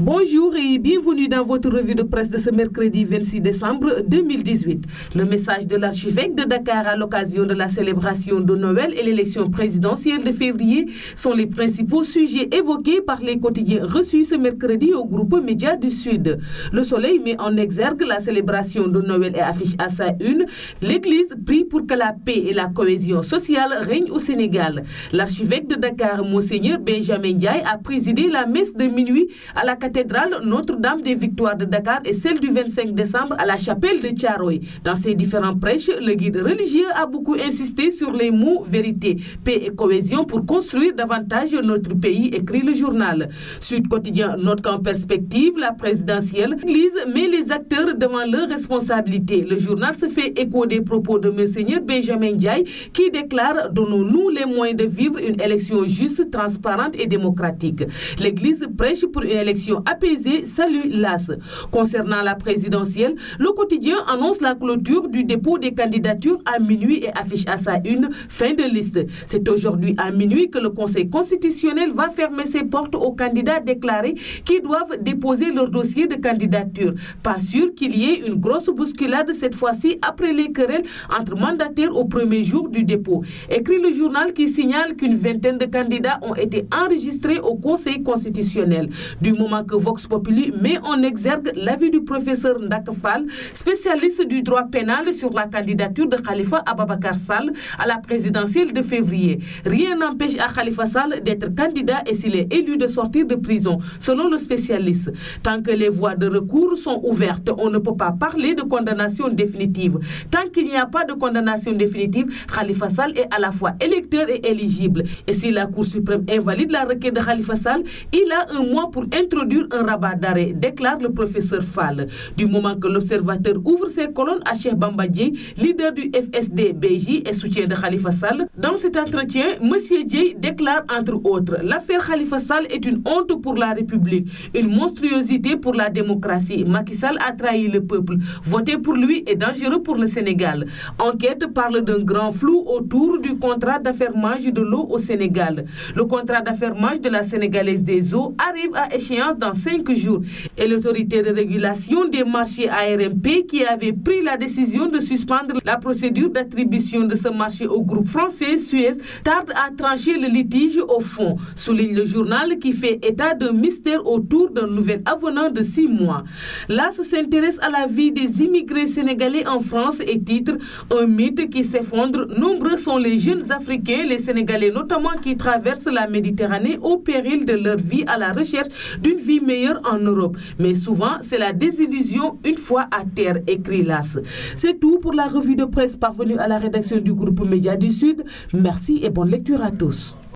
Bonjour et bienvenue dans votre revue de presse de ce mercredi 26 décembre 2018. Le message de l'archevêque de Dakar à l'occasion de la célébration de Noël et l'élection présidentielle de février sont les principaux sujets évoqués par les quotidiens reçus ce mercredi au groupe Médias du Sud. Le Soleil met en exergue la célébration de Noël et affiche à sa une l'Église prie pour que la paix et la cohésion sociale règnent au Sénégal. L'archevêque de Dakar, Monseigneur Benjamin Ndiaye, a présidé la messe de minuit à la cathédrale Notre-Dame des Victoires de Dakar et celle du 25 décembre à la chapelle de Thiaroye. Dans ses différents prêches, le guide religieux a beaucoup insisté sur les mots vérité, paix et cohésion pour construire davantage notre pays, écrit le journal. Sud Quotidien note qu'en perspective, la présidentielle, l'Église met les acteurs devant leurs responsabilités. Le journal se fait écho des propos de Monseigneur Benjamin Ndiaye qui déclare « Donnons-nous les moyens de vivre une élection juste, transparente et démocratique ». L'Église prêche pour une élection apaisée, salue l'AS. Concernant la présidentielle, le quotidien annonce la clôture du dépôt des candidatures à minuit et affiche à sa une fin de liste. C'est aujourd'hui à minuit que le Conseil constitutionnel va fermer ses portes aux candidats déclarés qui doivent déposer leur dossier de candidature. Pas sûr qu'il y ait une grosse bousculade cette fois-ci après les querelles entre mandataires au premier jour du dépôt. Écrit le journal qui signale qu'une vingtaine de candidats ont été enregistrés au Conseil constitutionnel. Du moment que Vox Populi met en exergue l'avis du professeur Ndak Fall, spécialiste du droit pénal sur la candidature de Khalifa Ababacar Sall à la présidentielle de février. Rien n'empêche à Khalifa Sall d'être candidat et s'il est élu de sortir de prison, selon le spécialiste. Tant que les voies de recours sont ouvertes, on ne peut pas parler de condamnation définitive. Tant qu'il n'y a pas de condamnation définitive, Khalifa Sall est à la fois électeur et éligible. Et si la Cour suprême invalide la requête de Khalifa Sall, il a un mois pour introduire un rabat d'arrêt, déclare le professeur Fall. Du moment que l'observateur ouvre ses colonnes à Cheikh Bamba Dièye, leader du FSD-BJ et soutien de Khalifa Sall, dans cet entretien, M. Dièye déclare entre autres « L'affaire Khalifa Sall est une honte pour la République, une monstruosité pour la démocratie. Macky Sall a trahi le peuple. Voter pour lui est dangereux pour le Sénégal. » Enquête parle d'un grand flou autour du contrat d'affermage de l'eau au Sénégal. Le contrat d'affermage de la Sénégalaise des eaux arrive à échéance dans 5 jours et l'autorité de régulation des marchés ARMP qui avait pris la décision de suspendre la procédure d'attribution de ce marché au groupe français Suez tarde à trancher le litige au fond, souligne le journal qui fait état d'un mystère autour d'un nouvel avenant de 6 mois. L'AS s'intéresse à la vie des immigrés sénégalais en France et titre « Un mythe qui s'effondre, nombreux sont les jeunes Africains, les Sénégalais notamment qui traversent la Méditerranée au péril de leur vie à la recherche d'une vie meilleure en Europe. Mais souvent, c'est la désillusion une fois à terre, écrit l'AS. C'est tout pour la revue de presse parvenue à la rédaction du groupe Médias du Sud. Merci et bonne lecture à tous.